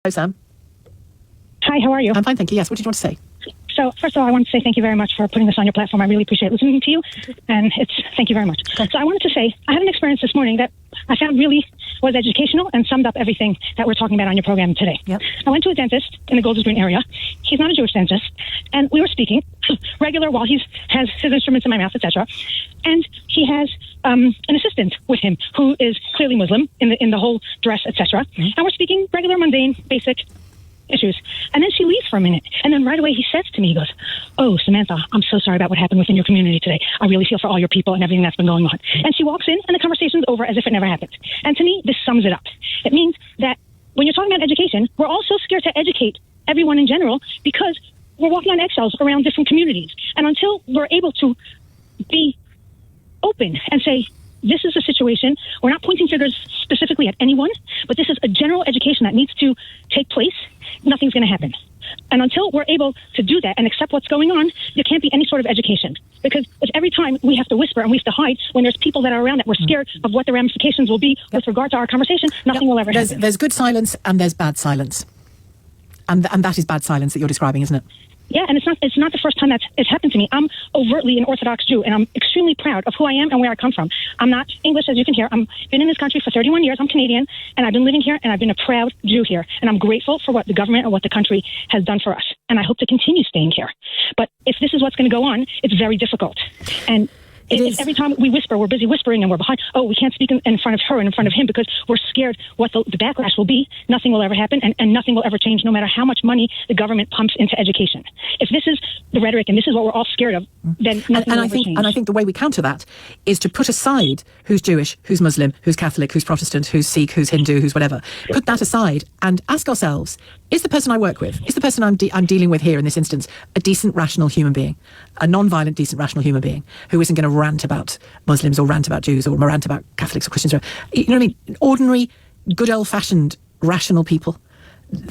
Hello, Sam. Hi, how are you? I'm fine, thank you. Yes, what did you want to say? So, first of all, I want to say thank you very much for putting this on your platform. I really appreciate listening to you, and thank you very much. Okay. So I wanted to say, I had an experience this morning that I found really was educational and summed up everything that we're talking about on your program today. Yep. I went to a dentist in the Golders Green area. He's not a Jewish dentist, and we were speaking regular while he has his instruments in my mouth, etc. And he has an assistant with him who is clearly Muslim in the whole dress, etc. Mm-hmm. And we're speaking regular, mundane, basic issues. And then she leaves for a minute. And then right away he says to me, he goes, "Oh, Samantha, I'm so sorry about what happened within your community today. I really feel for all your people and everything that's been going on." And she walks in and the conversation's over as if it never happened. And to me, this sums it up. It means that when you're talking about education, we're all so scared to educate everyone in general because we're walking on eggshells around different communities. And until we're able to be open and say, this is a situation, we're not pointing fingers specifically at anyone, but this is a general education that needs to take place, nothing's going to happen. And until we're able to do that and accept what's going on, there can't be any sort of education. Because if every time we have to whisper and we have to hide when there's people that are around that we're scared of what the ramifications will be with regard to our conversation, nothing will ever happen. There's good silence and there's bad silence. And that is bad silence that you're describing, isn't it? Yeah, and it's not the first time it's happened to me. I'm overtly an Orthodox Jew, and I'm extremely proud of who I am and where I come from. I'm not English, as you can hear. I've been in this country for 31 years. I'm Canadian, and I've been living here, and I've been a proud Jew here. And I'm grateful for what the government and what the country has done for us. And I hope to continue staying here. But if this is what's going to go on, it's very difficult. And every time we whisper, we're busy whispering and we're behind. Oh, we can't speak in front of her and in front of him because we're scared what the backlash will be. Nothing will ever happen and nothing will ever change no matter how much money the government pumps into education. If this is the rhetoric and this is what we're all scared of, then nothing will ever change. And I think the way we counter that is to put aside who's Jewish, who's Muslim, who's Catholic, who's Protestant, who's Sikh, who's Hindu, who's whatever. Put that aside and ask ourselves, is the person I work with, is the person I'm dealing with here in this instance, a decent, rational human being? A non-violent, decent, rational human being who isn't going to rant about Muslims or rant about Jews or rant about Catholics or Christians. You know what I mean? Ordinary, good old-fashioned, rational people.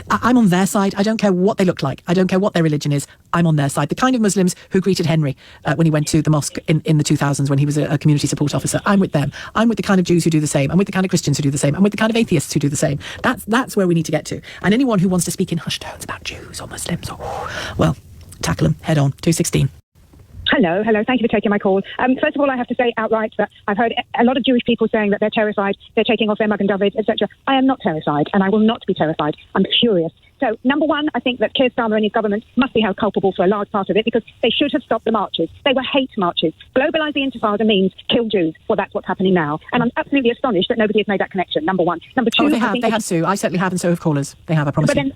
I'm on their side. I don't care what they look like. I don't care what their religion is. I'm on their side. The kind of Muslims who greeted Henry when he went to the mosque in the 2000s when he was a community support officer. I'm with them. I'm with the kind of Jews who do the same. I'm with the kind of Christians who do the same. I'm with the kind of atheists who do the same. That's where we need to get to. And anyone who wants to speak in hushed tones about Jews or Muslims, well, tackle them head on. 216. Hello. Thank you for taking my call. First of all, I have to say outright that I've heard a lot of Jewish people saying that they're terrified, they're taking off their Magen David, etc. I am not terrified, and I will not be terrified. I'm furious. So, number one, I think that Keir Starmer and his government must be held culpable for a large part of it because they should have stopped the marches. They were hate marches. Globalise the Intifada means kill Jews. Well, that's what's happening now. And I'm absolutely astonished that nobody has made that connection, number one. Number two... Oh, they have, Sue. I certainly have, and so have callers. They have, I promise you.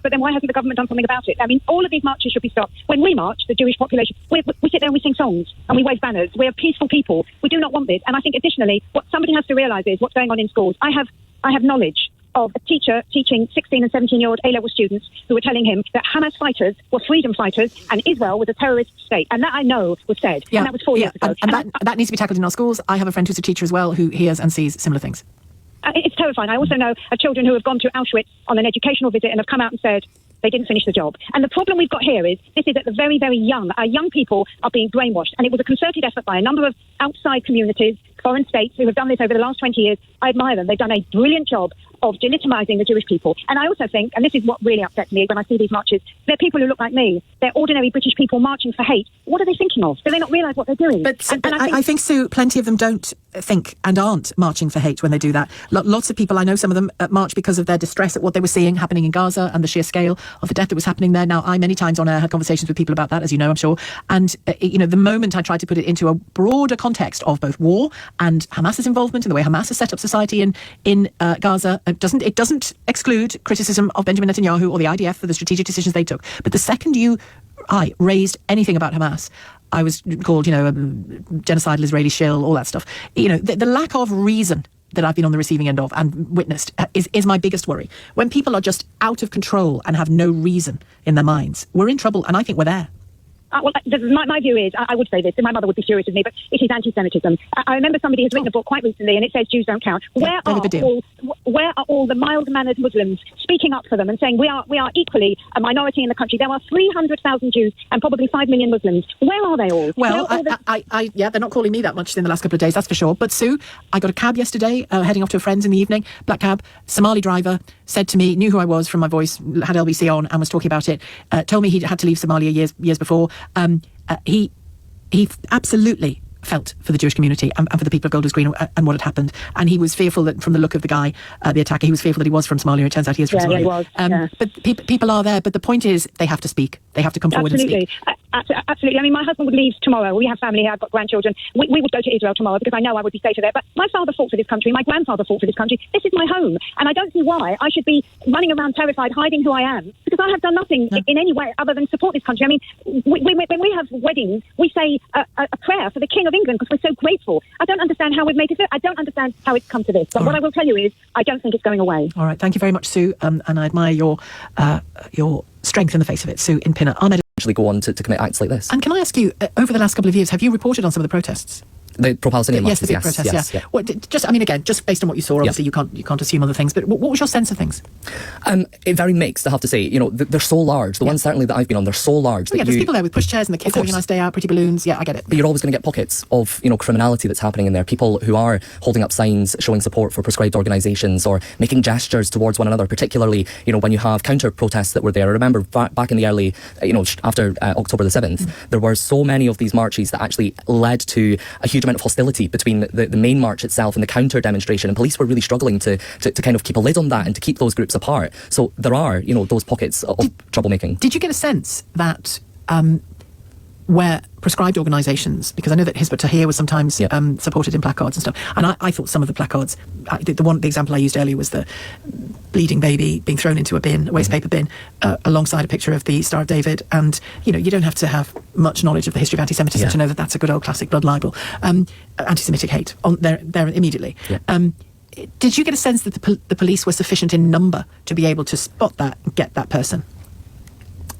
But then why hasn't the government done something about it? I mean, all of these marches should be stopped. When we march, the Jewish population, we sit there and we sing songs and we wave banners. We are peaceful people. We do not want this. And I think additionally, what somebody has to realise is what's going on in schools. I have knowledge of a teacher teaching 16 and 17-year-old A-level students who were telling him that Hamas fighters were freedom fighters and Israel was a terrorist state. And that I know was said. Yeah, and that was 4 years ago. And that needs to be tackled in our schools. I have a friend who's a teacher as well who hears and sees similar things. It's terrifying. I also know of children who have gone to Auschwitz on an educational visit and have come out and said they didn't finish the job. And the problem we've got here is this is at the very, very young. Our young people are being brainwashed. And it was a concerted effort by a number of outside communities, foreign states who have done this over the last 20 years. I admire them. They've done a brilliant job of delegitimizing the Jewish people. And I also think, and this is what really upsets me when I see these marches, they're people who look like me. They're ordinary British people marching for hate. What are they thinking of? Do they not realise what they're doing? But I think, Sue, plenty of them don't think and aren't marching for hate when they do that. Lots of people, I know some of them, march because of their distress at what they were seeing happening in Gaza and the sheer scale of the death that was happening there. Now, I many times on air had conversations with people about that, as you know, I'm sure. And, the moment I tried to put it into a broader context of both war and Hamas's involvement and the way Hamas has set up society in Gaza, it doesn't exclude criticism of Benjamin Netanyahu or the IDF for the strategic decisions they took. But the second I raised anything about Hamas, I was called, genocidal Israeli shill, all that stuff. The lack of reason that I've been on the receiving end of and witnessed is my biggest worry. When people are just out of control and have no reason in their minds, we're in trouble, and I think we're there. Well, my view is, I would say this, and my mother would be furious with me, but it is anti-Semitism. I remember somebody has written a book quite recently, and it says Jews don't count. Where are all the mild-mannered Muslims speaking up for them and saying we are equally a minority in the country? There are 300,000 Jews and probably 5 million Muslims. Where are they all? Well, they're not calling me that much in the last couple of days, that's for sure. But Sue, I got a cab yesterday, heading off to a friend's in the evening, black cab, Somali driver, said to me, knew who I was from my voice, had LBC on and was talking about it, told me he had to leave Somalia years before. He absolutely felt for the Jewish community and for the people of Golders Green and what had happened. And he was fearful that from the look of the guy, the attacker, he was fearful that he was from Somalia. It turns out he is from Somalia. He was, But people are there. But the point is, they have to speak. They have to come forward and speak. Absolutely. I mean, my husband would leave tomorrow. We have family here. I've got grandchildren. We would go to Israel tomorrow because I know I would be safer there. But my father fought for this country. My grandfather fought for this country. This is my home. And I don't see why I should be running around terrified, hiding who I am, because I have done nothing in any way other than support this country. I mean, when we have weddings, we say a prayer for the King of England because we're so grateful. I don't understand how we've made it through. I don't understand how it's come to this. But what I will tell you is I don't think it's going away. All right. Thank you very much, Sue. And I admire your strength in the face of it. Sue in Pinner. Ahmed, actually go on to commit acts like this. and can I ask you, over the last couple of years, have you reported on some of the protests? The pro-Palestinian Yes, marches, the big protests, yeah. What, just based on what you saw, obviously you can't assume other things, but what was your sense of things? It very mixed, I have to say. You know, they're so large. The ones certainly that I've been on, they're so large. There's people there with pushchairs and the kids having a nice day out, pretty balloons. Yeah, I get it. But you're always going to get pockets of, criminality that's happening in there. People who are holding up signs showing support for prescribed organisations or making gestures towards one another, particularly, when you have counter-protests that were there. I remember back in the early, after October the 7th, there were so many of these marches that actually led to a huge amount of hostility between the main march itself and the counter demonstration, and police were really struggling to kind of keep a lid on that and to keep those groups apart. So there are those pockets of troublemaking. Did you get a sense that where prescribed organisations, because I know that Hizb ut-Tahrir was sometimes supported in placards and stuff, and I thought some of the placards, the example I used earlier was the bleeding baby being thrown into a bin, a waste paper bin, alongside a picture of the Star of David, and you don't have to have much knowledge of the history of anti-Semitism to know that that's a good old classic blood libel. Anti-Semitic hate on there immediately. Did you get a sense that the police were sufficient in number to be able to spot that and get that person?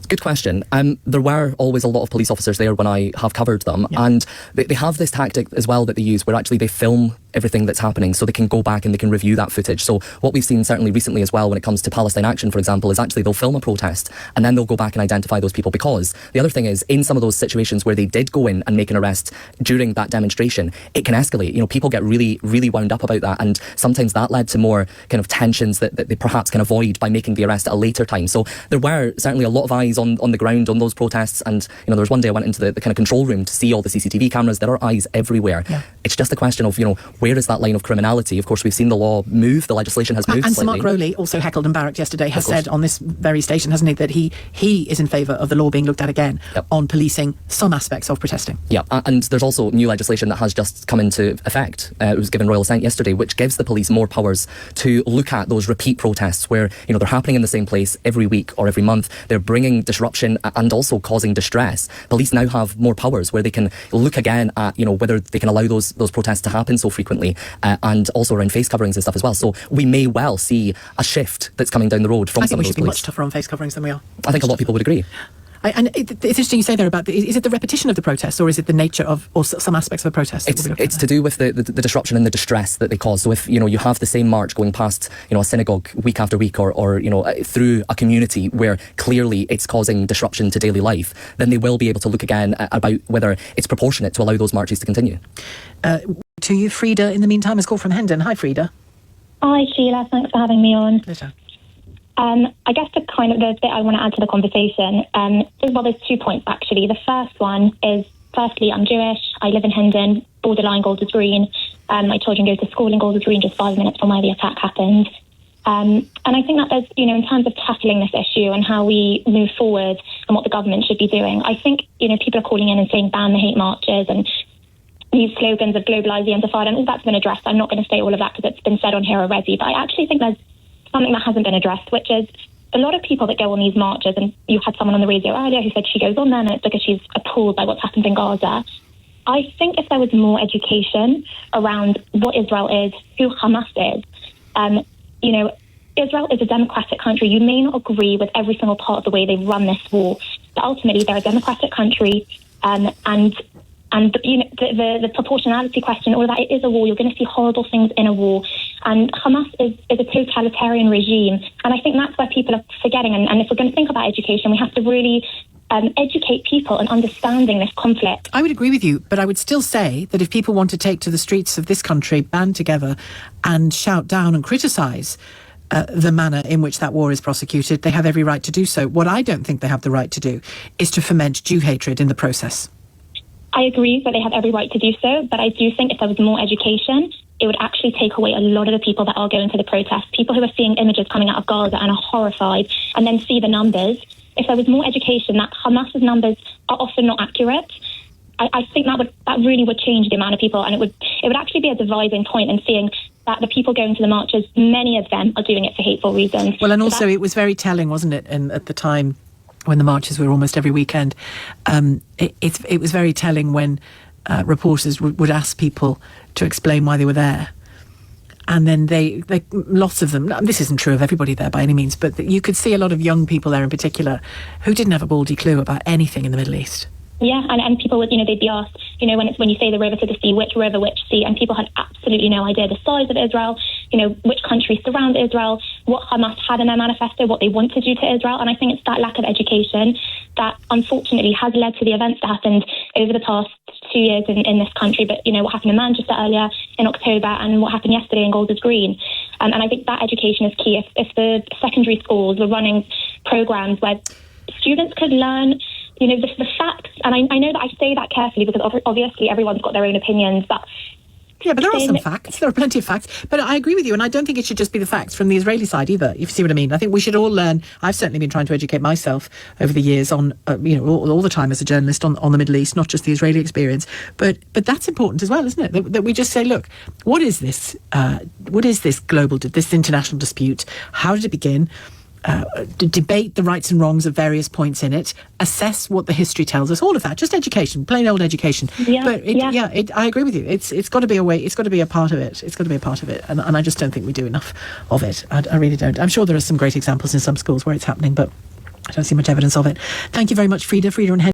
Good question. There were always a lot of police officers there when I have covered them, and they have this tactic as well that they use where actually they film everything that's happening so they can go back and they can review that footage. So what we've seen certainly recently as well when it comes to Palestine Action, for example, is actually they'll film a protest and then they'll go back and identify those people, because the other thing is, in some of those situations where they did go in and make an arrest during that demonstration, it can escalate. People get really, really wound up about that, and sometimes that led to more kind of tensions that they perhaps can avoid by making the arrest at a later time. So there were certainly a lot of eyes on the ground on those protests, and there was one day I went into the kind of control room to see all the CCTV cameras. There are eyes everywhere. It's just a question of where is that line of criminality? Of course, we've seen the law move, the legislation has moved and slightly. Sir Mark Rowley, also heckled and barracked yesterday, has said on this very station, hasn't he, that he is in favour of the law being looked at again on policing some aspects of protesting. And there's also new legislation that has just come into effect. It was given royal assent yesterday, which gives the police more powers to look at those repeat protests where they're happening in the same place every week or every month. They're bringing disruption and also causing distress. Police now have more powers where they can look again at whether they can allow those protests to happen so frequently, and also around face coverings and stuff as well. So we may well see a shift that's coming down the road from some of those police. I think we should be much tougher on face coverings than we are. I think a lot of people would agree. And it's interesting you say there about is it the repetition of the protests, or is it the nature of, or some aspects of the protests? It's to do with the disruption and the distress that they cause. So if you have the same march going past a synagogue week after week, or through a community where clearly it's causing disruption to daily life, then they will be able to look again about whether it's proportionate to allow those marches to continue. To you, Frida, in the meantime, has called from Hendon. Hi, Frida. Hi, Sheila. Thanks for having me on. Pleasure. I guess the bit I want to add to the conversation there's 2 points, actually. The first one is, firstly, I'm Jewish. I live in Hendon, borderline Golders Green. My children go to school in Golders Green just 5 minutes from where the attack happened. And I think that there's, in terms of tackling this issue and how we move forward and what the government should be doing, I think, people are calling in and saying ban the hate marches and these slogans of globalise the intifada, and all that's been addressed. I'm not going to say all of that because it's been said on here already, but I actually think there's something that hasn't been addressed, which is a lot of people that go on these marches, and you had someone on the radio earlier who said she goes on there and it's because she's appalled by what's happened in Gaza. I think if there was more education around what Israel is, who Hamas is, Israel is a democratic country. You may not agree with every single part of the way they run this war, but ultimately they're a democratic country, and the proportionality question, all of that, it is a war. You're going to see horrible things in a war. And Hamas is a totalitarian regime. And I think that's where people are forgetting. And if we're going to think about education, we have to really educate people in understanding this conflict. I would agree with you, but I would still say that if people want to take to the streets of this country, band together and shout down and criticise the manner in which that war is prosecuted. They have every right to do so. What I don't think they have the right to do is to foment Jew hatred in the process. I agree that they have every right to do so, but I do think if there was more education, it would actually take away a lot of the people that are going to the protests. People who are seeing images coming out of Gaza and are horrified and then see the numbers. If there was more education, that Hamas's numbers are often not accurate. I think that really would change the amount of people, and it would actually be a dividing point in seeing that the people going to the marches, many of them are doing it for hateful reasons. Well, and also it was very telling, wasn't it, at the time when the marches were almost every weekend. It was very telling when reporters would ask people to explain why they were there. And then they lots of them, this isn't true of everybody there by any means, but you could see a lot of young people there in particular who didn't have a baldy clue about anything in the Middle East. Yeah, and people would, they'd be asked, when you say the river to the sea, which river, which sea, and people had absolutely no idea the size of Israel, which countries surround Israel, what Hamas had in their manifesto, what they want to do to Israel. And I think it's that lack of education that unfortunately has led to the events that happened over the past 2 years in this country. But, what happened in Manchester earlier in October and what happened yesterday in Golders Green. And I think that education is key. If the secondary schools were running programs where students could learn the facts, and I know that I say that carefully because obviously everyone's got their own opinions, but yeah, but there are some facts. There are plenty of facts. But I agree with you, and I don't think it should just be the facts from the Israeli side either, if you see what I mean. I think we should all learn. I've certainly been trying to educate myself over the years on, all the time as a journalist on the Middle East, not just the Israeli experience. But that's important as well, isn't it? That we just say, look, what is this? What is this this international dispute? How did it begin? Debate the rights and wrongs of various points in it, assess what the history tells us, all of that, just education, plain old education. I agree with you. It's got to be a way. It's got to be a part of it. It's got to be a part of it, and I just don't think we do enough of it. I really don't. I'm sure there are some great examples in some schools where it's happening, but I don't see much evidence of it. Thank you very much, Frida and